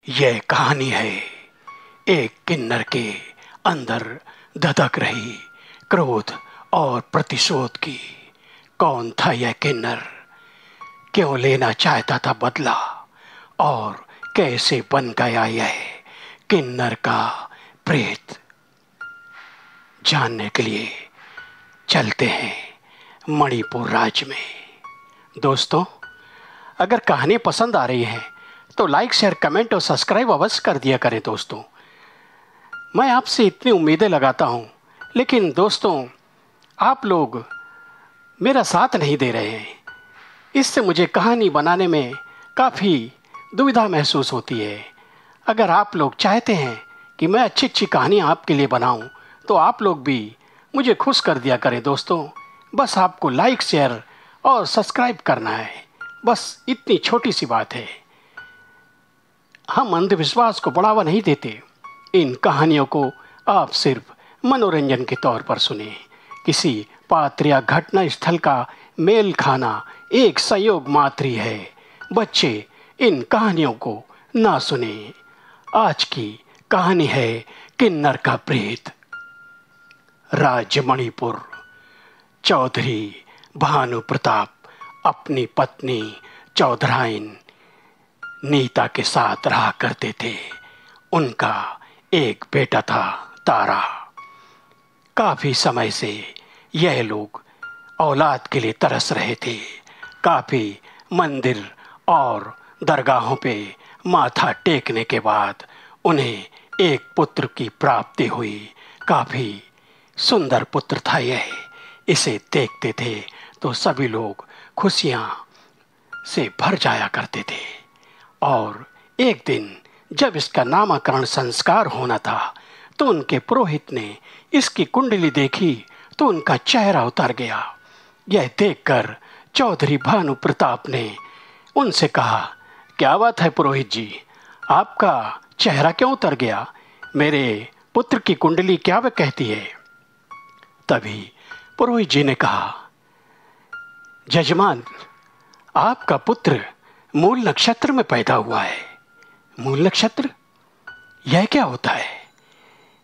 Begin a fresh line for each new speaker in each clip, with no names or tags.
यह कहानी है एक किन्नर के अंदर धधक रही क्रोध और प्रतिशोध की। कौन था यह किन्नर, क्यों लेना चाहता था बदला, और कैसे बन गया यह किन्नर का प्रेत? जानने के लिए चलते हैं मणिपुर राज्य में। दोस्तों, अगर कहानी पसंद आ रही है तो लाइक, शेयर, कमेंट और सब्सक्राइब अवश्य कर दिया करें। दोस्तों, मैं आपसे इतनी उम्मीदें लगाता हूं, लेकिन दोस्तों आप लोग मेरा साथ नहीं दे रहे हैं। इससे मुझे कहानी बनाने में काफ़ी दुविधा महसूस होती है। अगर आप लोग चाहते हैं कि मैं अच्छी अच्छी कहानी आपके लिए बनाऊं, तो आप लोग भी मुझे खुश कर दिया करें। दोस्तों, बस आपको लाइक, शेयर और सब्सक्राइब करना है, बस इतनी छोटी सी बात है। हम अंधविश्वास को बढ़ावा नहीं देते। इन कहानियों को आप सिर्फ मनोरंजन के तौर पर सुने। किसी पात्र या घटना स्थल का मेल खाना एक संयोग मात्र ही है। बच्चे इन कहानियों को ना सुने। आज की कहानी है किन्नर का प्रेत। राज्य मणिपुर। चौधरी भानु प्रताप अपनी पत्नी चौधराइन नीता के साथ रहा करते थे। उनका एक बेटा था, तारा। काफी समय से यह लोग औलाद के लिए तरस रहे थे। काफी मंदिर और दरगाहों पे माथा टेकने के बाद उन्हें एक पुत्र की प्राप्ति हुई। काफी सुंदर पुत्र था यह। इसे देखते थे तो सभी लोग खुशियां से भर जाया करते थे। और एक दिन जब इसका नामकरण संस्कार होना था, तो उनके पुरोहित ने इसकी कुंडली देखी तो उनका चेहरा उतर गया। यह देखकर चौधरी भानु प्रताप ने उनसे कहा, क्या बात है पुरोहित जी, आपका चेहरा क्यों उतर गया? मेरे पुत्र की कुंडली क्या वह कहती है? तभी पुरोहित जी ने कहा, जजमान, आपका पुत्र मूल नक्षत्र में पैदा हुआ है। मूल नक्षत्र? यह क्या होता है?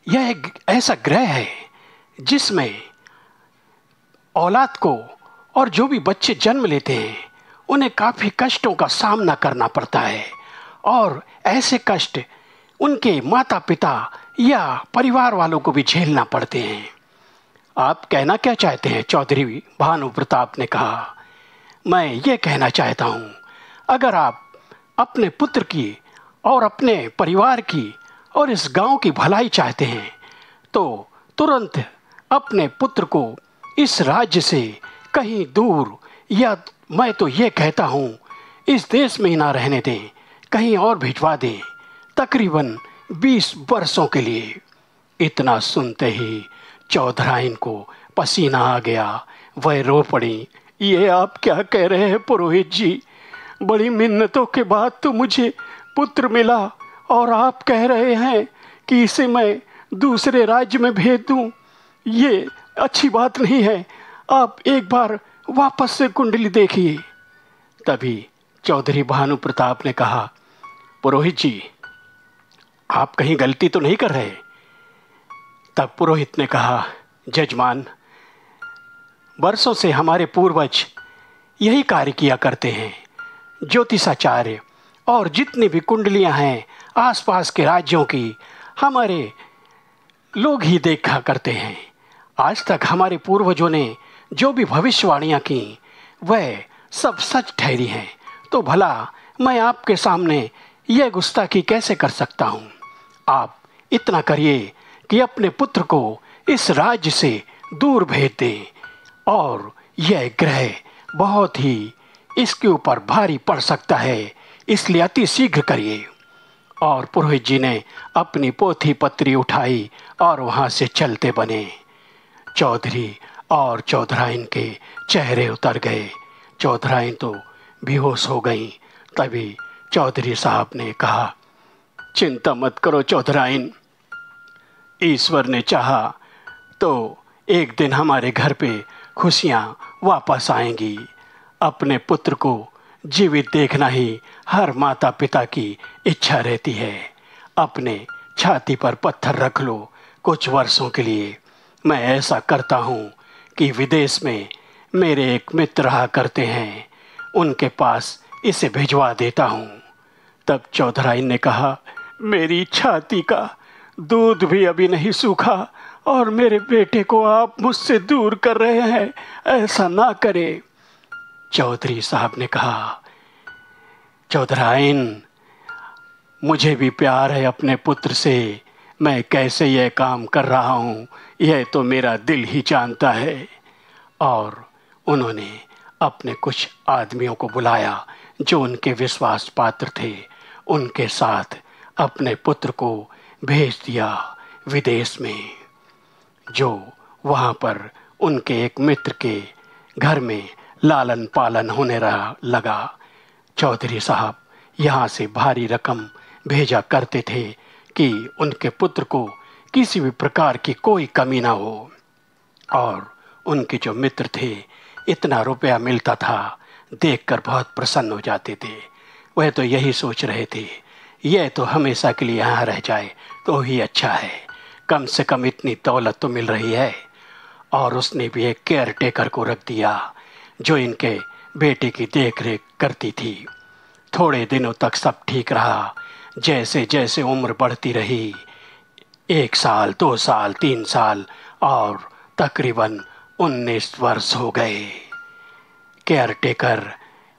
यह एक ऐसा ग्रह है जिसमें औलाद को और जो भी बच्चे जन्म लेते हैं उन्हें काफी कष्टों का सामना करना पड़ता है, और ऐसे कष्ट उनके माता पिता या परिवार वालों को भी झेलना पड़ते हैं। आप कहना क्या चाहते हैं? चौधरी भानु प्रताप ने कहा, मैं ये कहना चाहता हूँ, अगर आप अपने पुत्र की और अपने परिवार की और इस गांव की भलाई चाहते हैं, तो तुरंत अपने पुत्र को इस राज्य से कहीं दूर, या मैं तो ये कहता हूँ इस देश में ही ना रहने दें, कहीं और भिजवा दें, तकरीबन 20 वर्षों के लिए। इतना सुनते ही चौधराइन को पसीना आ गया। वह रो पड़ी। ये आप क्या कह रहे हैं पुरोहित जी? बड़ी मिन्नतों के बाद तो मुझे पुत्र मिला, और आप कह रहे हैं कि इसे मैं दूसरे राज्य में भेज दूं? ये अच्छी बात नहीं है। आप एक बार वापस से कुंडली देखिए। तभी चौधरी भानु प्रताप ने कहा, पुरोहित जी, आप कहीं गलती तो नहीं कर रहे? तब पुरोहित ने कहा, जजमान, वर्षों से हमारे पूर्वज यही कार्य किया करते हैं। ज्योतिषाचार्य और जितनी भी कुंडलियां हैं आसपास के राज्यों की, हमारे लोग ही देखा करते हैं। आज तक हमारे पूर्वजों ने जो भी भविष्यवाणियां की वह सब सच ठहरी हैं। तो भला मैं आपके सामने यह गुस्ताखी कैसे कर सकता हूं? आप इतना करिए कि अपने पुत्र को इस राज्य से दूर भेज दें, और यह ग्रह बहुत ही इसके ऊपर भारी पड़ सकता है, इसलिए अति शीघ्र करिए। और पुरोहित जी ने अपनी पोथी पत्री उठाई और वहां से चलते बने। चौधरी और चौधराइन के चेहरे उतर गए। चौधराइन तो बेहोश हो गई। तभी चौधरी साहब ने कहा, चिंता मत करो चौधराइन, ईश्वर ने चाहा तो एक दिन हमारे घर पे खुशियां वापस आएंगी। अपने पुत्र को जीवित देखना ही हर माता पिता की इच्छा रहती है, अपने छाती पर पत्थर रख लो कुछ वर्षों के लिए। मैं ऐसा करता हूँ कि विदेश में मेरे एक मित्र रहा करते हैं, उनके पास इसे भिजवा देता हूँ। तब चौधराइन ने कहा, मेरी छाती का दूध भी अभी नहीं सूखा और मेरे बेटे को आप मुझसे दूर कर रहे हैं, ऐसा ना करें। चौधरी साहब ने कहा, चौधराइन, मुझे भी प्यार है अपने पुत्र से, मैं कैसे यह काम कर रहा हूँ यह तो मेरा दिल ही जानता है। और उन्होंने अपने कुछ आदमियों को बुलाया जो उनके विश्वास पात्र थे, उनके साथ अपने पुत्र को भेज दिया विदेश में, जो वहाँ पर उनके एक मित्र के घर में लालन पालन होने लगा। चौधरी साहब यहाँ से भारी रकम भेजा करते थे कि उनके पुत्र को किसी भी प्रकार की कोई कमी ना हो। और उनके जो मित्र थे, इतना रुपया मिलता था, देखकर बहुत प्रसन्न हो जाते थे। वह तो यही सोच रहे थे, यह तो हमेशा के लिए यहाँ रह जाए तो ही अच्छा है, कम से कम इतनी दौलत तो मिल रही है। और उसने भी एक केयर टेकर को रख दिया जो इनके बेटे की देख रेख करती थी। थोड़े दिनों तक सब ठीक रहा। जैसे जैसे उम्र बढ़ती रही, 1 साल, 2 साल, 3 साल और तकरीबन 19 वर्ष हो गए। केयर टेकर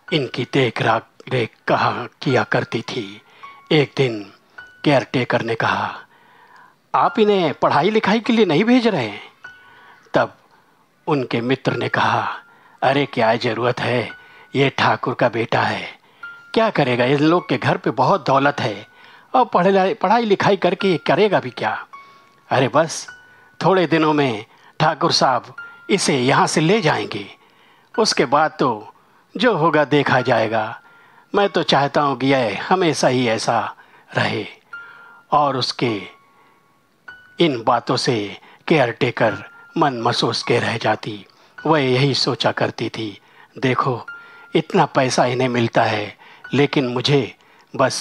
इनकी देख रेख किया करती थी। एक दिन केयर टेकर ने कहा, आप इन्हें पढ़ाई लिखाई के लिए नहीं भेज रहे हैं? तब उनके मित्र ने कहा, अरे क्या ज़रूरत है, ये ठाकुर का बेटा है, क्या करेगा, इन लोग के घर पे बहुत दौलत है और पढ़ाई लिखाई करके ये करेगा भी क्या। अरे बस थोड़े दिनों में ठाकुर साहब इसे यहाँ से ले जाएंगे, उसके बाद तो जो होगा देखा जाएगा। मैं तो चाहता हूँ कि यह हमेशा ही ऐसा रहे। और उसके इन बातों से केयर टेकर मन महसूस के रह जाती। वह यही सोचा करती थी, देखो इतना पैसा इन्हें मिलता है, लेकिन मुझे बस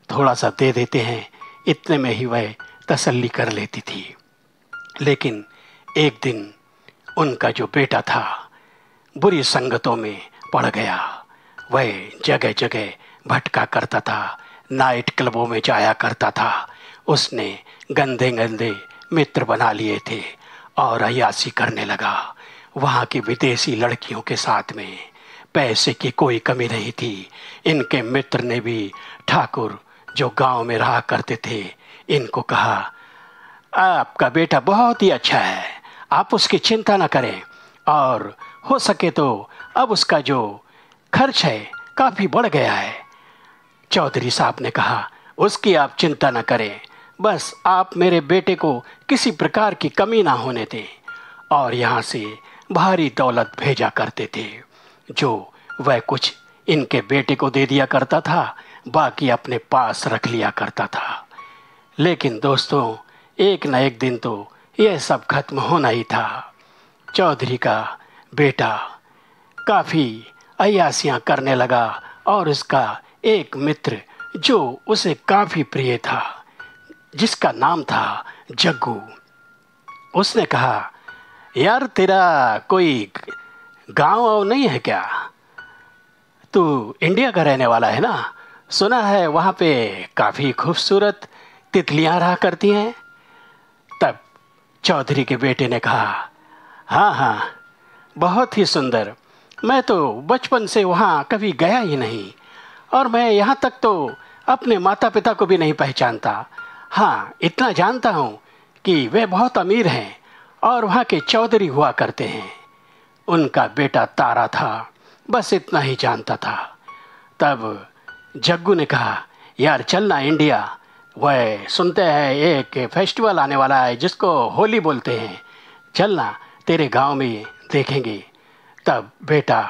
थोड़ा सा दे देते हैं, इतने में ही वह तसल्ली कर लेती थी। लेकिन एक दिन उनका जो बेटा था बुरी संगतों में पड़ गया। वह जगह जगह भटका करता था, नाइट क्लबों में जाया करता था। उसने गंदे गंदे मित्र बना लिए थे और अय्याशी करने लगा। वहाँ की विदेशी लड़कियों के साथ में पैसे की कोई कमी नहीं थी। इनके मित्र ने भी ठाकुर जो गांव में रहा करते थे, इनको कहा, आपका बेटा बहुत ही अच्छा है, आप उसकी चिंता न करें, और हो सके तो अब उसका जो खर्च है काफ़ी बढ़ गया है। चौधरी साहब ने कहा, उसकी आप चिंता न करें, बस आप मेरे बेटे को किसी प्रकार की कमी ना होने दें। और यहाँ से भारी दौलत भेजा करते थे, जो वह कुछ इनके बेटे को दे दिया करता था, बाकी अपने पास रख लिया करता था। लेकिन दोस्तों, एक न एक दिन तो यह सब खत्म होना ही था। चौधरी का बेटा काफ़ी अय्यासियाँ करने लगा और उसका एक मित्र जो उसे काफ़ी प्रिय था, जिसका नाम था जग्गू, उसने कहा, यार तेरा कोई गांव नहीं है क्या? तू इंडिया का रहने वाला है ना? सुना है वहाँ पे काफ़ी खूबसूरत तितलियाँ रहा करती हैं। तब चौधरी के बेटे ने कहा, हाँ हाँ, बहुत ही सुंदर, मैं तो बचपन से वहाँ कभी गया ही नहीं, और मैं यहाँ तक तो अपने माता पिता को भी नहीं पहचानता। हाँ, इतना जानता हूँ कि वे बहुत अमीर हैं और वहाँ के चौधरी हुआ करते हैं। उनका बेटा तारा था, बस इतना ही जानता था। तब जग्गू ने कहा, यार चलना इंडिया, वह सुनते हैं एक फेस्टिवल आने वाला है जिसको होली बोलते हैं, चलना तेरे गांव में देखेंगे। तब बेटा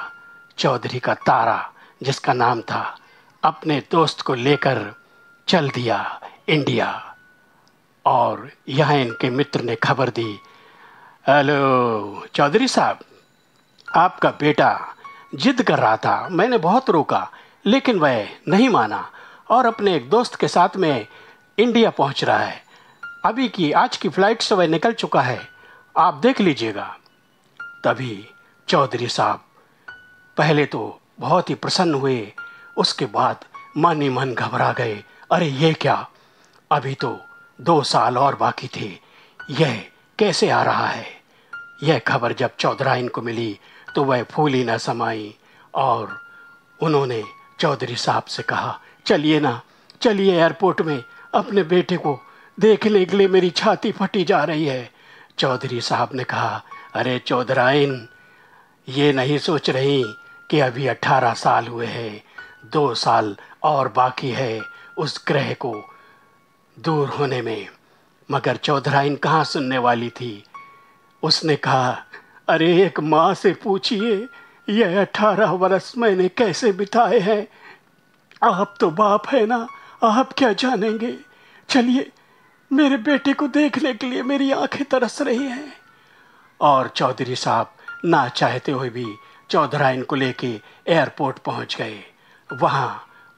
चौधरी का तारा, जिसका नाम था, अपने दोस्त को लेकर चल दिया इंडिया। और यहाँ इनके मित्र ने खबर दी, हेलो चौधरी साहब, आपका बेटा जिद कर रहा था, मैंने बहुत रोका, लेकिन वह नहीं माना और अपने एक दोस्त के साथ में इंडिया पहुंच रहा है। अभी की आज की फ्लाइट से वह निकल चुका है, आप देख लीजिएगा। तभी चौधरी साहब पहले तो बहुत ही प्रसन्न हुए, उसके बाद मन ही मन घबरा गए। अरे ये क्या, अभी तो 2 साल और बाकी थे, यह कैसे आ रहा है। यह खबर जब चौधराइन को मिली तो वह फूली न समाई और उन्होंने चौधरी साहब से कहा, चलिए ना, चलिए एयरपोर्ट में अपने बेटे को देखने के लिए, मेरी छाती फटी जा रही है। चौधरी साहब ने कहा, अरे चौधराइन, ये नहीं सोच रही कि अभी 18 साल हुए हैं, 2 साल और बाकी है उस ग्रह को दूर होने में। मगर चौधराइन कहाँ सुनने वाली थी। उसने कहा, अरे एक माँ से पूछिए, यह 18 वर्ष मैंने कैसे बिताए हैं। आप तो बाप है ना, आप क्या जानेंगे। चलिए, मेरे बेटे को देखने के लिए मेरी आंखें तरस रही हैं। और चौधरी साहब ना चाहते हुए भी चौधराइन को लेके एयरपोर्ट पहुंच गए। वहां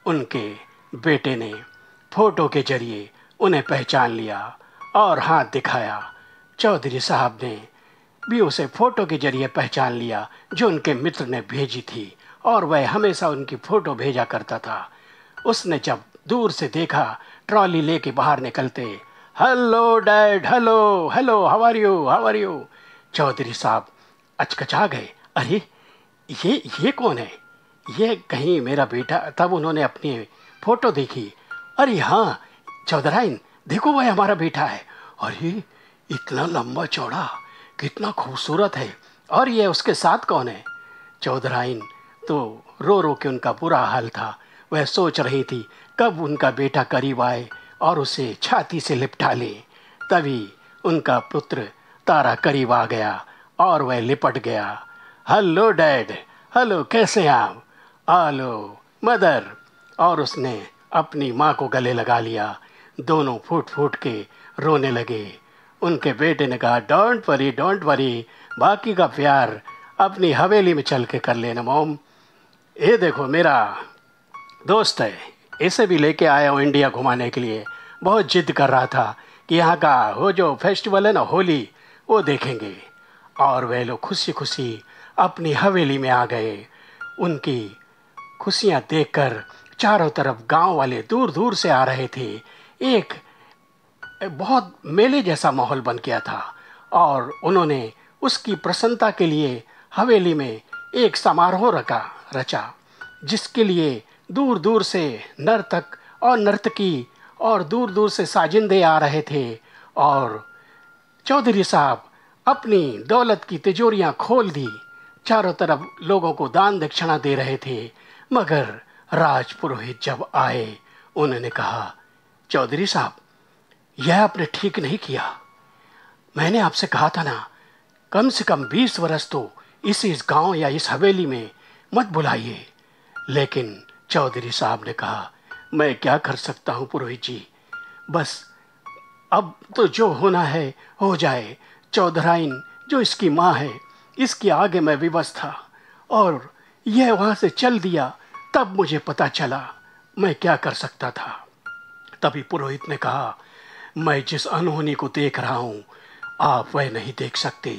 उनके बेटे ने फोटो के जरिए उन्हें पहचान लिया और हाथ दिखाया। चौधरी साहब ने भी उसे फोटो के जरिए पहचान लिया जो उनके मित्र ने भेजी थी, और वह हमेशा उनकी फोटो भेजा करता था। उसने जब दूर से देखा, ट्रॉली लेके बाहर निकलते, hello dad, hello hello, how are you, how are you. Chaudhary साहब अचकचा गए, अरे ये कौन है, ये कहीं मेरा बेटा। तब उन्होंने अपनी फोटो देखी, अरे हाँ चौधराइन, देखो वह हमारा बेटा है। अरे इतना लंबा चौड़ा, कितना खूबसूरत है, और ये उसके साथ कौन है। चौधराइन तो रो रो के उनका बुरा हाल था। वह सोच रही थी कब उनका बेटा करीब आए और उसे छाती से लिपटा ले। तभी उनका पुत्र तारा करीब आ गया और वह लिपट गया। हेलो डैड, हेलो, कैसे आप, हेलो मदर। और उसने अपनी माँ को गले लगा लिया। दोनों फूट फूट के रोने लगे। उनके बेटे ने कहा, डोंट वरी, डोंट वरी, बाकी का प्यार अपनी हवेली में चल के कर लेना मॉम। ये देखो मेरा दोस्त है, इसे भी लेके आया हूँ इंडिया घुमाने के लिए। बहुत जिद कर रहा था कि यहाँ का वो जो फेस्टिवल है ना, होली, वो देखेंगे। और वे लोग खुशी खुशी अपनी हवेली में आ गए। उनकी खुशियाँ देखकर चारों तरफ गांव वाले दूर दूर से आ रहे थे। एक बहुत मेले जैसा माहौल बन गया था और उन्होंने उसकी प्रसन्नता के लिए हवेली में एक समारोह रचा, जिसके लिए दूर दूर से नर्तक और नर्तकी और दूर दूर से साजिंदे आ रहे थे। और चौधरी साहब अपनी दौलत की तिजोरियां खोल दी, चारों तरफ लोगों को दान दक्षिणा दे रहे थे। मगर राजपुरोहित जब आए, उन्होंने कहा, चौधरी साहब, यह आपने ठीक नहीं किया। मैंने आपसे कहा था ना, कम से कम 20 वर्ष तो इस गांव या इस हवेली में मत बुलाइए। लेकिन चौधरी साहब ने कहा, मैं क्या कर सकता हूँ पुरोहित जी, बस अब तो जो होना है हो जाए। चौधराइन जो इसकी माँ है, इसके आगे मैं विवश था, और यह वहाँ से चल दिया, तब मुझे पता चला मैं क्या कर सकता था। तभी पुरोहित ने कहा, मैं जिस अनहोनी को देख रहा हूँ, आप वह नहीं देख सकते।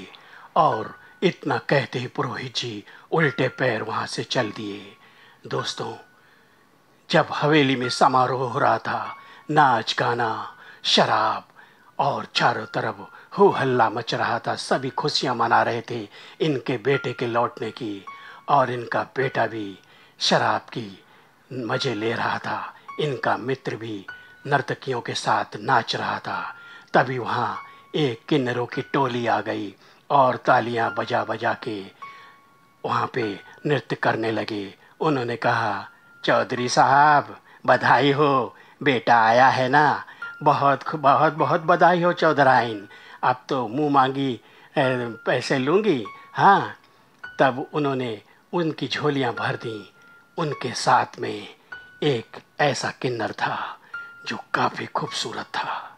और इतना कहते ही पुरोहित जी उल्टे पैर वहाँ से चल दिए। दोस्तों, जब हवेली में समारोह हो रहा था, नाच गाना, शराब और चारों तरफ हो हल्ला मच रहा था, सभी खुशियां मना रहे थे इनके बेटे के लौटने की। और इनका बेटा भी शराब की मज़े ले रहा था, इनका मित्र भी नर्तकियों के साथ नाच रहा था। तभी वहाँ एक किन्नरों की टोली आ गई और तालियां बजा बजा के वहाँ पे नृत्य करने लगे। उन्होंने कहा, चौधरी साहब बधाई हो, बेटा आया है ना, बहुत बहुत बहुत बधाई हो चौधराइन, अब तो मुँह मांगी पैसे लूँगी। हाँ, तब उन्होंने उनकी झोलियाँ भर दी। उनके साथ में एक ऐसा किन्नर था जो काफ़ी खूबसूरत था,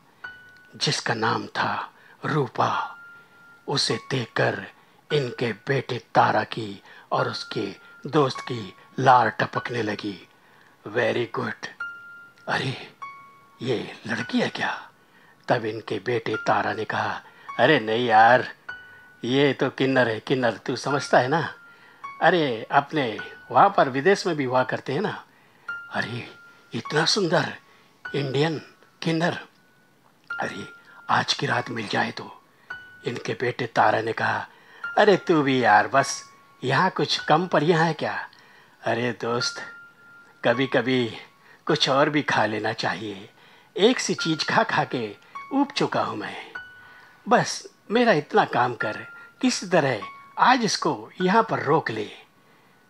जिसका नाम था रूपा। उसे देखकर इनके बेटे तारा की और उसके दोस्त की लार टपकने लगी। Very good. अरे ये लड़की है क्या? तब इनके बेटे तारा ने कहा, अरे नहीं यार, ये तो किन्नर है, किन्नर, तू समझता है ना, अरे अपने वहाँ पर विदेश में भी हुआ करते हैं ना। अरे इतना सुंदर इंडियन किन्नर, अरे आज की रात मिल जाए तो। इनके बेटे तारा ने कहा, अरे तू भी यार, बस यहाँ कुछ कम परियां है क्या? अरे दोस्त, कभी कभी कुछ और भी खा लेना चाहिए। एक सी चीज खा खा के ऊब चुका हूँ मैं। बस मेरा इतना काम कर, किस तरह आज इसको यहाँ पर रोक ले।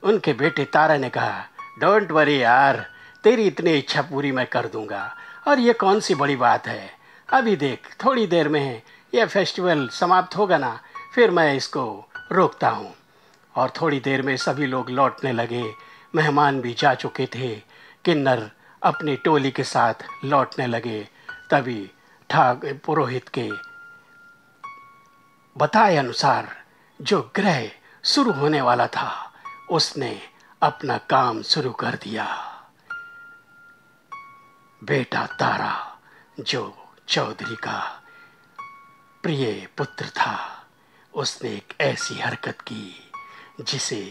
उनके बेटे तारा ने कहा, डोंट वरी यार, तेरी इतनी इच्छा पूरी मैं कर दूंगा, और ये कौन सी बड़ी बात है। अभी देख, थोड़ी देर में यह फेस्टिवल समाप्त होगा ना, फिर मैं इसको रोकता हूँ। और थोड़ी देर में सभी लोग लौटने लगे, मेहमान भी जा चुके थे, किन्नर अपनी टोली के साथ लौटने लगे। तभी पुरोहित के बताए अनुसार जो ग्रह शुरू होने वाला था, उसने अपना काम शुरू कर दिया। बेटा तारा, जो चौधरी का प्रिय पुत्र था, उसने एक ऐसी हरकत की जिसे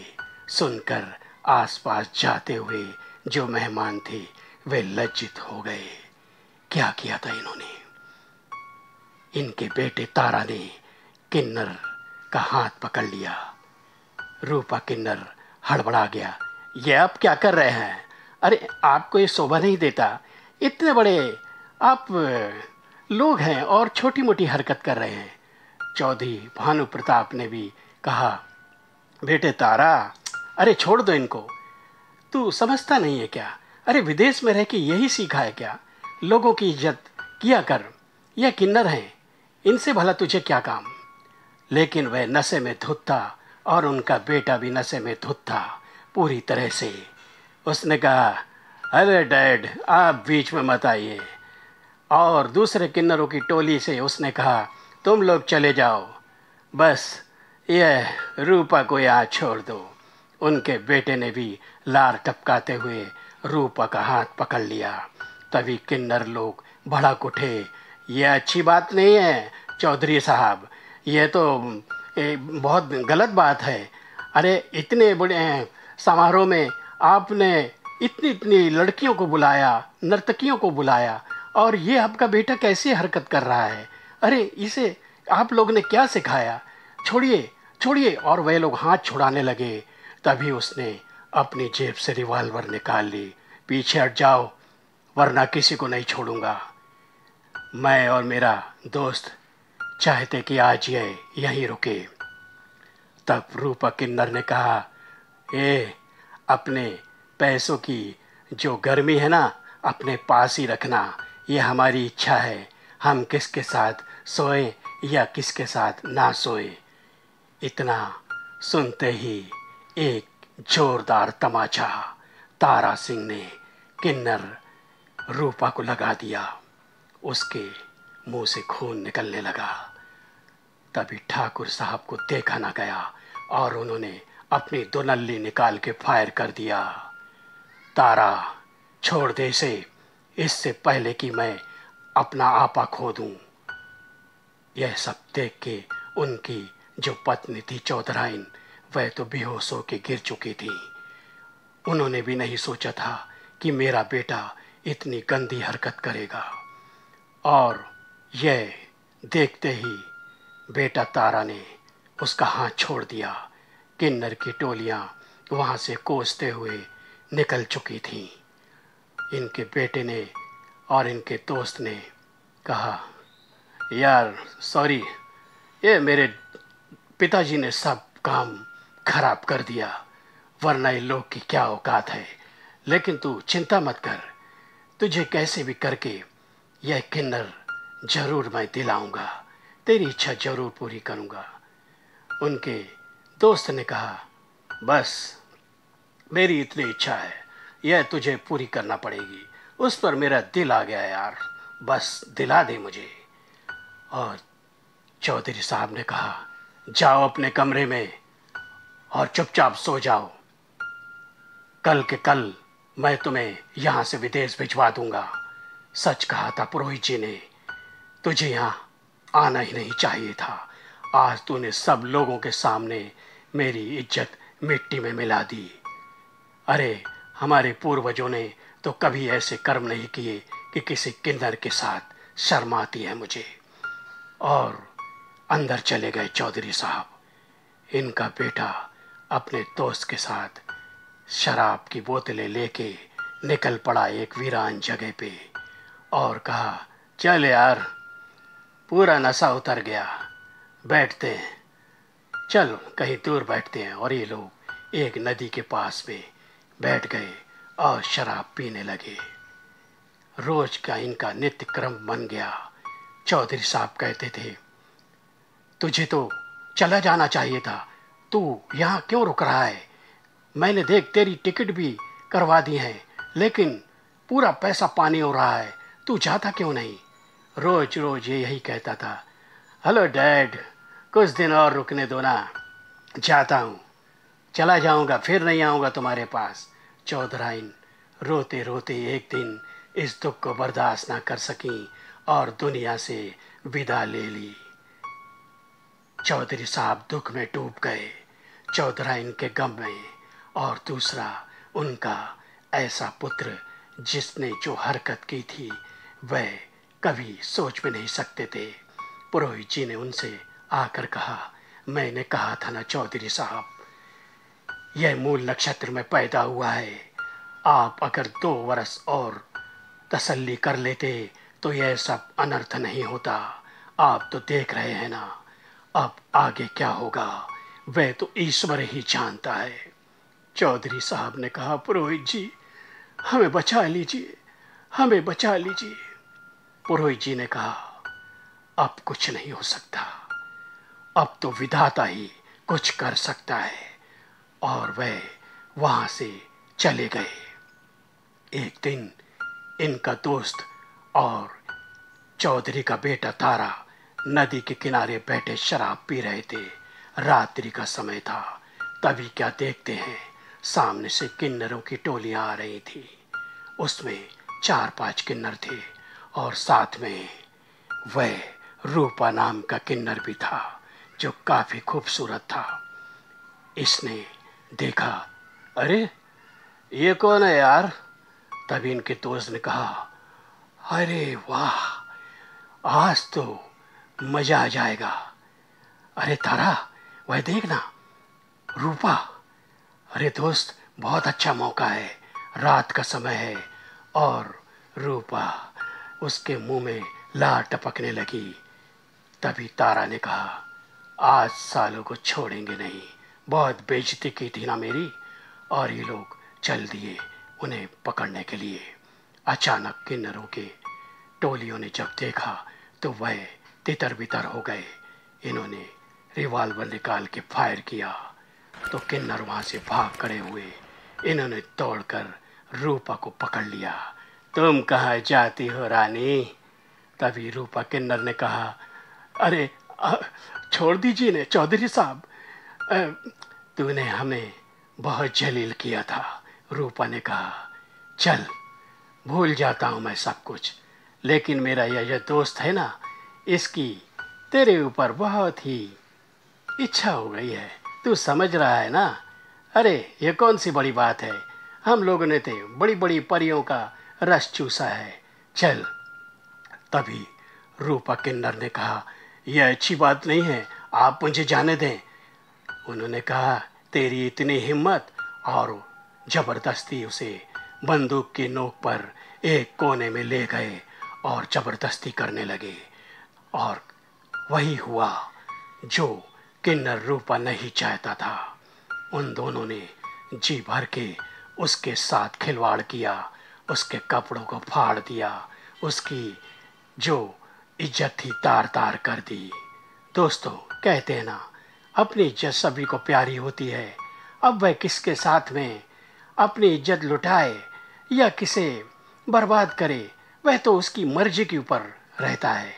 सुनकर आसपास जाते हुए जो मेहमान थे वे लज्जित हो गए। क्या किया था इन्होंने? इनके बेटे तारा ने किन्नर का हाथ पकड़ लिया। रूपा किन्नर हड़बड़ा गया, ये आप क्या कर रहे हैं? अरे आपको ये शोभा नहीं देता, इतने बड़े आप लोग हैं और छोटी मोटी हरकत कर रहे हैं। चौधरी भानु प्रताप ने भी कहा, बेटे तारा, अरे छोड़ दो इनको, तू समझता नहीं है क्या? अरे विदेश में रह के यही सीखा है क्या? लोगों की इज्जत किया कर, यह किन्नर हैं, इनसे भला तुझे क्या काम? लेकिन वह नशे में धुत था और उनका बेटा भी नशे में धुत था पूरी तरह से। उसने कहा, अरे डैड, आप बीच में मत आइए। और दूसरे किन्नरों की टोली से उसने कहा, तुम लोग चले जाओ, बस यह रूपा को यहाँ छोड़ दो। उनके बेटे ने भी लार टपकाते हुए रूपा का हाथ पकड़ लिया। तभी किन्नर लोग भड़क उठे, यह अच्छी बात नहीं है चौधरी साहब, यह तो बहुत गलत बात है। अरे इतने बड़े समारोह में आपने इतनी इतनी लड़कियों को बुलाया, नर्तकियों को बुलाया, और ये आपका बेटा कैसी हरकत कर रहा है? अरे इसे आप लोग ने क्या सिखाया? छोड़िए छोड़िए। और वह लोग हाथ छुड़ाने लगे। तभी उसने अपनी जेब से रिवॉल्वर निकाल ली, पीछे हट जाओ वरना किसी को नहीं छोड़ूंगा। मैं और मेरा दोस्त चाहते कि आज ये यहीं रुके। तब रूपा किन्नर ने कहा, अपने पैसों की जो गर्मी है ना, अपने पास ही रखना, ये हमारी इच्छा है, हम किसके साथ सोए या किसके साथ ना सोए। इतना सुनते ही एक जोरदार तमाचा तारा सिंह ने किन्नर रूपा को लगा दिया। उसके मुंह से खून निकलने लगा। तभी ठाकुर साहब को देखा ना गया और उन्होंने अपनी दुनल्ली निकाल के फायर कर दिया। तारा, छोड़ दे इसे, इससे पहले कि मैं अपना आपा खो दूं। यह सब देख के उनकी जो पत्नी थी चौधराइन, वह तो बेहोश होकर गिर चुकी थी। उन्होंने भी नहीं सोचा था कि मेरा बेटा इतनी गंदी हरकत करेगा। और यह देखते ही बेटा तारा ने उसका हाथ छोड़ दिया। किन्नर की टोलियां वहाँ से कोसते हुए निकल चुकी थीं। इनके बेटे ने और इनके दोस्त ने कहा, यार सॉरी, ये मेरे पिताजी ने सब काम खराब कर दिया, वरना इन लोग की क्या औकात है। लेकिन तू चिंता मत कर, तुझे कैसे भी करके यह किन्नर जरूर मैं दिलाऊंगा, तेरी इच्छा जरूर पूरी करूंगा। उनके दोस्त ने कहा, बस मेरी इतनी इच्छा है, यह तुझे पूरी करना पड़ेगी। उस पर मेरा दिल आ गया यार, बस दिला दे मुझे। और चौधरी साहब ने कहा, जाओ अपने कमरे में और चुपचाप सो जाओ। कल के कल मैं तुम्हें यहाँ से विदेश भिजवा दूंगा। सच कहा था पुरोहित जी ने, तुझे यहाँ आना ही नहीं चाहिए था। आज तूने सब लोगों के सामने मेरी इज्जत मिट्टी में मिला दी। अरे, हमारे पूर्वजों ने तो कभी ऐसे कर्म नहीं किए कि किसी किन्नर के साथ शर्म आती है मुझे। और अंदर चले गए चौधरी साहब। इनका बेटा अपने दोस्त के साथ शराब की बोतलें लेके निकल पड़ा एक वीरान जगह पे और कहा, चल यार, पूरा नशा उतर गया, बैठते हैं, चल कहीं दूर बैठते हैं। और ये लोग एक नदी के पास में बैठ गए और शराब पीने लगे। रोज का इनका नित्य क्रम बन गया। चौधरी साहब कहते थे, तुझे तो चला जाना चाहिए था, तू यहाँ क्यों रुक रहा है? मैंने देख तेरी टिकट भी करवा दी है, लेकिन पूरा पैसा पानी हो रहा है, तू जाता क्यों नहीं? रोज रोज ये यही कहता था, हेलो डैड, कुछ दिन और रुकने दो ना, जाता हूँ, चला जाऊँगा, फिर नहीं आऊँगा तुम्हारे पास। चौधराइन रोते रोते एक दिन इस दुख को बर्दाश्त ना कर सकी और दुनिया से विदा ले ली। चौधरी साहब दुख में डूब गए, चौधराइन के गम में। और दूसरा उनका ऐसा पुत्र जिसने जो हरकत की थी वह कभी सोच में नहीं सकते थे। पुरोहित जी ने उनसे आकर कहा, मैंने कहा था ना चौधरी साहब, यह मूल नक्षत्र में पैदा हुआ है। आप अगर 2 वर्ष और तसल्ली कर लेते तो यह सब अनर्थ नहीं होता। आप तो देख रहे हैं ना, अब आगे क्या होगा वह तो ईश्वर ही जानता है। चौधरी साहब ने कहा, पुरोहित जी, हमें बचा लीजिए, हमें बचा लीजिए। पुरोहित जी ने कहा, अब कुछ नहीं हो सकता, अब तो विधाता ही कुछ कर सकता है। और वह वहां से चले गए। एक दिन इनका दोस्त और चौधरी का बेटा तारा नदी के किनारे बैठे शराब पी रहे थे। रात्रि का समय था। तभी क्या देखते हैं, सामने से किन्नरों की टोलियां आ रही थी। उसमें 4-5 किन्नर थे और साथ में वह रूपा नाम का किन्नर भी था जो काफी खूबसूरत था। इसने देखा, अरे ये कौन है यार? तभी इनके दोस्त ने कहा, अरे वाह, आज तो मजा आ जाएगा। अरे तारा, वह देखना, रूपा। अरे दोस्त, बहुत अच्छा मौका है, रात का समय है। और रूपा उसके मुंह में लार टपकने लगी। तभी तारा ने कहा, आज सालों को छोड़ेंगे नहीं, बहुत बेइज्जती की थी ना मेरी। और ये लोग चल दिए उन्हें पकड़ने के लिए। अचानक किन्नरों के टोलियों ने जब देखा तो वह तितर बितर हो गए। इन्होंने रिवॉल्वर निकाल के फायर किया तो किन्नर वहां से भाग खड़े हुए। इन्होंने दौड़कर रूपा को पकड़ लिया। तुम कहाँ जाती हो रानी? तभी रूपा किन्नर ने कहा, अरे छोड़ दीजिए ने चौधरी साहब, तूने हमें बहुत जलील किया था। रूपा ने कहा, चल भूल जाता हूँ मैं सब कुछ, लेकिन मेरा यह जो दोस्त है ना, इसकी तेरे ऊपर बहुत ही इच्छा हो गई है, तू समझ रहा है ना? अरे ये कौन सी बड़ी बात है, हम लोगों ने तो बड़ी बड़ी परियों का रस चूसा है, चल। तभी रूपा किन्नर ने कहा, यह अच्छी बात नहीं है, आप मुझे जाने दें। उन्होंने कहा, तेरी इतनी हिम्मत, और जबरदस्ती उसे बंदूक की नोक पर एक कोने में ले गए और जबरदस्ती करने लगे। और वही हुआ जो किन्नर रूपा नहीं चाहता था। उन दोनों ने जी भर के उसके साथ खिलवाड़ किया, उसके कपड़ों को फाड़ दिया, उसकी जो इज्जत थी तार तार कर दी। दोस्तों, कहते हैं ना, अपनी इज्जत सभी को प्यारी होती है। अब वह किसके साथ में अपनी इज्जत लुटाए या किसे बर्बाद करे, वह तो उसकी मर्जी के ऊपर रहता है।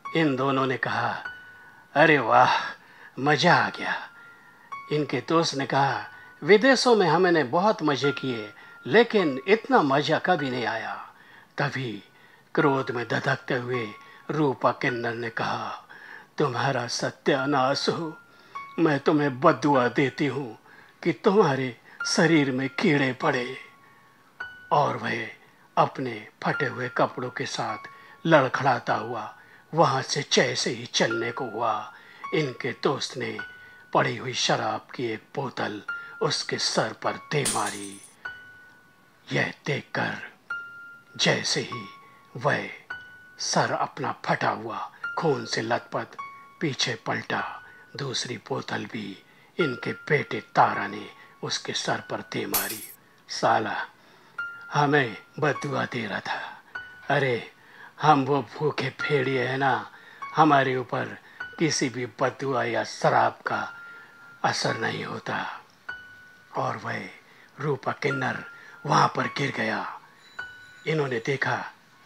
इन दोनों ने कहा, अरे वाह, मज़ा आ गया। इनके दोस्त ने कहा, विदेशों में हमने बहुत मज़े किए, लेकिन इतना मजा कभी नहीं आया। तभी क्रोध में धधकते हुए रूपा किन्नर ने कहा, तुम्हारा सत्यानाश हो। मैं तुम्हें बद्दुआ देती हूँ कि तुम्हारे शरीर में कीड़े पड़े। और वह अपने फटे हुए कपड़ों के साथ लड़खड़ाता हुआ वहां से जैसे ही चलने को हुआ, इनके दोस्त ने पड़ी हुई शराब की एक बोतल उसके सर पर दे मारी। यह देखकर जैसे ही वह सर अपना फटा हुआ खून से लथपथ पीछे पलटा, दूसरी बोतल भी इनके बेटे तारा ने उसके सर पर दे मारी। साला हमें बदुआ दे रहा था। अरे हम वो भूखे भेड़िए हैं ना, हमारे ऊपर किसी भी बदुआ या शराब का असर नहीं होता। और वह रूपा किन्नर वहां पर गिर गया। इन्होंने देखा,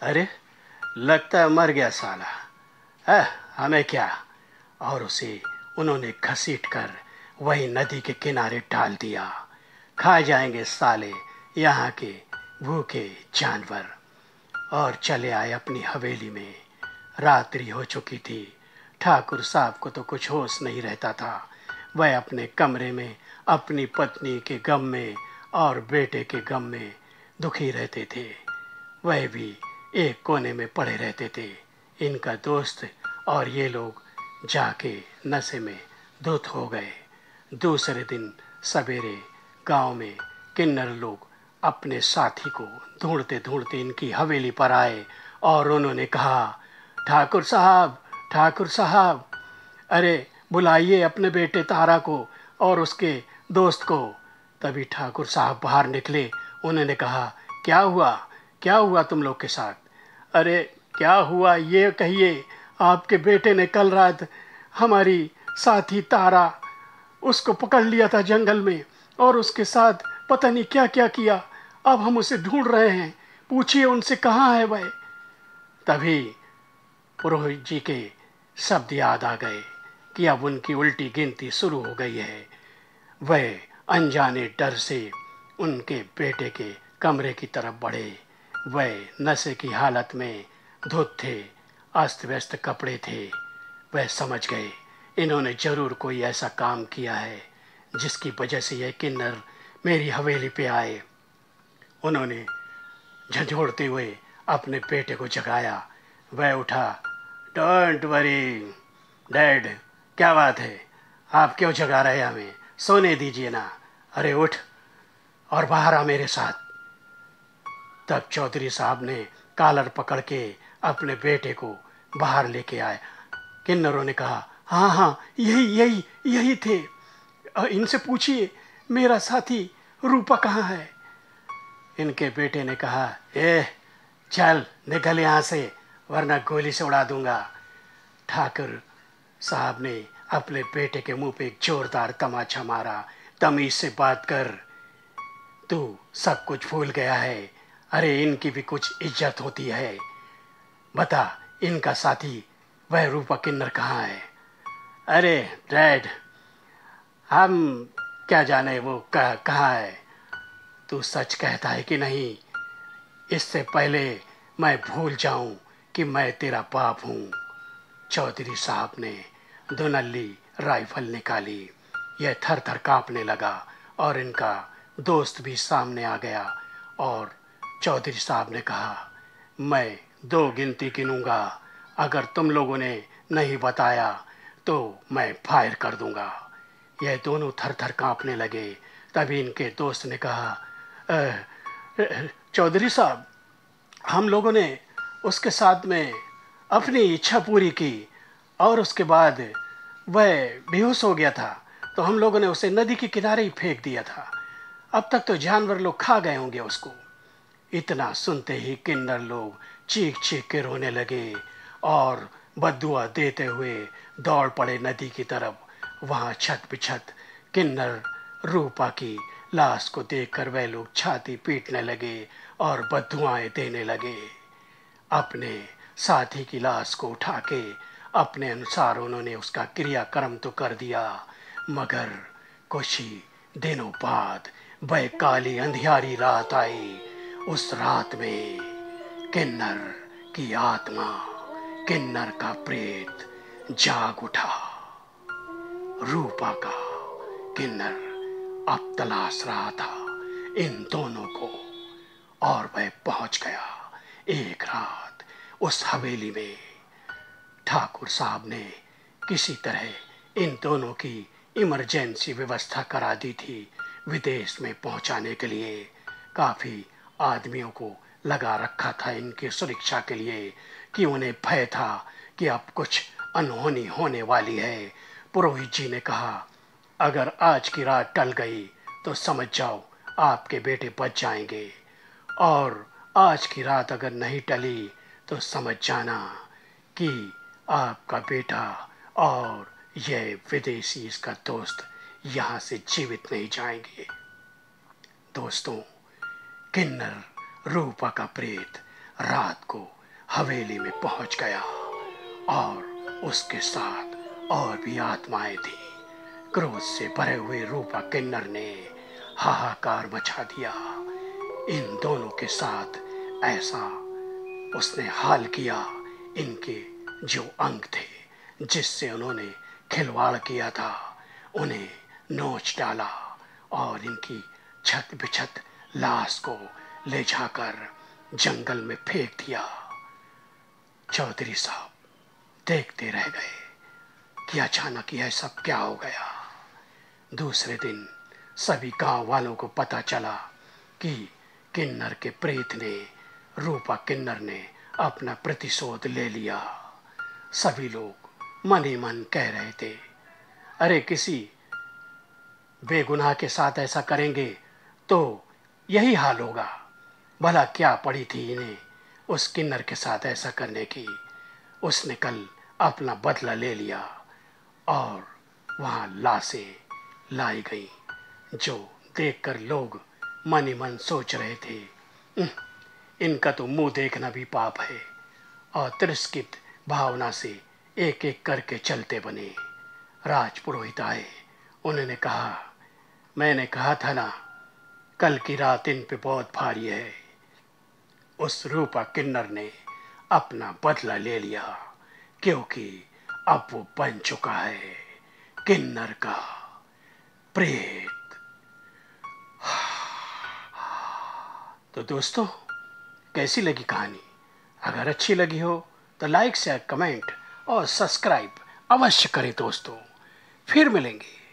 अरे लगता है मर गया साला, हमें क्या। और उसे उन्होंने घसीट कर वही नदी के किनारे डाल दिया। खा जाएंगे साले यहाँ के भूखे जानवर। और चले आए अपनी हवेली में। रात्रि हो चुकी थी। ठाकुर साहब को तो कुछ होश नहीं रहता था। वह अपने कमरे में अपनी पत्नी के गम में और बेटे के गम में दुखी रहते थे। वह भी एक कोने में पड़े रहते थे। इनका दोस्त और ये लोग जाके नशे में धुत हो गए। दूसरे दिन सवेरे गांव में किन्नर लोग अपने साथी को ढूंढते ढूंढते इनकी हवेली पर आए और उन्होंने कहा, ठाकुर साहब, ठाकुर साहब, अरे बुलाइए अपने बेटे तारा को और उसके दोस्त को। तभी ठाकुर साहब बाहर निकले। उन्होंने कहा, क्या हुआ तुम लोग के साथ? अरे क्या हुआ ये कहिए। आपके बेटे ने कल रात हमारी साथी तारा, उसको पकड़ लिया था जंगल में और उसके साथ पता नहीं क्या क्या किया। अब हम उसे ढूंढ रहे हैं, पूछिए उनसे कहाँ है वह। तभी पुरोहित जी के शब्द याद आ गए कि अब उनकी उल्टी गिनती शुरू हो गई है। वह अनजाने डर से उनके बेटे के कमरे की तरफ बढ़े। वह नशे की हालत में धुत थे, अस्त व्यस्त कपड़े थे। वह समझ गए इन्होंने जरूर कोई ऐसा काम किया है जिसकी वजह से यह किन्नर मेरी हवेली पे आए। उन्होंने झंझोड़ते हुए अपने बेटे को जगाया। वह उठा। डोंट वरी डैड, क्या बात है, आप क्यों जगा रहे हैं हमें, सोने दीजिए ना। अरे उठ और बाहर आ मेरे साथ। तब चौधरी साहब ने कॉलर पकड़ के अपने बेटे को बाहर लेके आए। किन्नरों ने कहा, हाँ हाँ यही थे, इनसे पूछिए मेरा साथी रूपा कहाँ है। इनके बेटे ने कहा, चल निकल यहाँ से वरना गोली से उड़ा दूंगा। ठाकुर साहब ने अपने बेटे के मुंह पे एक जोरदार तमाचा मारा। तमीज से बात कर, तू सब कुछ भूल गया है। अरे इनकी भी कुछ इज्जत होती है। बता इनका साथी वह रूपा किन्नर कहाँ है। अरे डैड, हम क्या जाने वो कहाँ है। तू सच कहता है कि नहीं, इससे पहले मैं भूल जाऊं कि मैं तेरा बाप हूं। चौधरी साहब ने दुनल्ली राइफल निकाली। यह थर थर कांपने लगा और इनका दोस्त भी सामने आ गया। और चौधरी साहब ने कहा, मैं 2 गिनती गिनूंगा, अगर तुम लोगों ने नहीं बताया तो मैं फायर कर दूंगा। यह दोनों थर थर कांपने लगे। तभी इनके दोस्त ने कहा, चौधरी साहब, हम लोगों ने उसके साथ में अपनी इच्छा पूरी की और उसके बाद वह बेहोश हो गया था तो हम लोगों ने उसे नदी के किनारे ही फेंक दिया था। अब तक तो जानवर लोग खा गए होंगे उसको। इतना सुनते ही किन्नर लोग चीख चीख के रोने लगे और बद्दुआ देते हुए दौड़ पड़े नदी की तरफ। वहां छत पे छत किन्नर रूपा की लाश को देखकर वह लोग छाती पीटने लगे और बद्दुआएं देने लगे। अपने साथी की लाश को उठा के अपने अनुसार उन्होंने उसका क्रियाक्रम तो कर दिया, मगर कुछ ही दिनों बाद वह काली अंधियारी रात आई। उस रात में किन्नर की आत्मा, किन्नर का प्रेत जाग उठा। रूपा का किन्नर अब तलाश रहा था इन दोनों को, और वह पहुंच गया। एक रात उस हवेली में ठाकुर साहब ने किसी तरह इन दोनों की इमरजेंसी व्यवस्था करा दी थी। विदेश में पहुंचाने के लिए काफ़ी आदमियों को लगा रखा था इनकी सुरक्षा के लिए, कि उन्हें भय था कि अब कुछ अनहोनी होने वाली है। पुरोहित जी ने कहा, अगर आज की रात टल गई तो समझ जाओ आपके बेटे बच जाएंगे, और आज की रात अगर नहीं टली तो समझ जाना कि आपका बेटा और यह विदेशी इसका दोस्त यहाँ से जीवित नहीं जाएंगे। दोस्तों, किन्नर रूपा का प्रेत रात को हवेली में पहुंच गया, और उसके साथ और भी आत्माएं थी। क्रोध से भरे हुए रूपा किन्नर ने हाहाकार मचा दिया। इन दोनों के साथ ऐसा उसने हाल किया, इनके जो अंग थे जिससे उन्होंने खिलवाड़ किया था उन्हें नोच डाला, और इनकी छत बिछत लाश को ले जाकर जंगल में फेंक दिया। चौधरी साहब देखते रह गए कि अचानक यह सब क्या हो गया। दूसरे दिन सभी गांव वालों को पता चला कि किन्नर के प्रेत ने, रूपा किन्नर ने अपना प्रतिशोध ले लिया। सभी लोग मन ही मन कह रहे थे, अरे किसी बेगुनाह के साथ ऐसा करेंगे तो यही हाल होगा। भला क्या पड़ी थी इन्हें उस किन्नर के साथ ऐसा करने की। उसने कल अपना बदला ले लिया, और वहाँ लाशें लाई गई, जो देखकर लोग मन ही मन सोच रहे थे, इनका तो मुंह देखना भी पाप है। और तिरस्कृत भावना से एक एक करके चलते बने। राजपुरोहित आए, उन्होंने कहा, मैंने कहा था ना कल की रात इन पे बहुत भारी है। उस रूपा किन्नर ने अपना बदला ले लिया, क्योंकि अब वो बन चुका है किन्नर का प्रेत। तो दोस्तों, कैसी लगी कहानी? अगर अच्छी लगी हो तो लाइक शेयर कमेंट और सब्सक्राइब अवश्य करें दोस्तों। फिर मिलेंगे।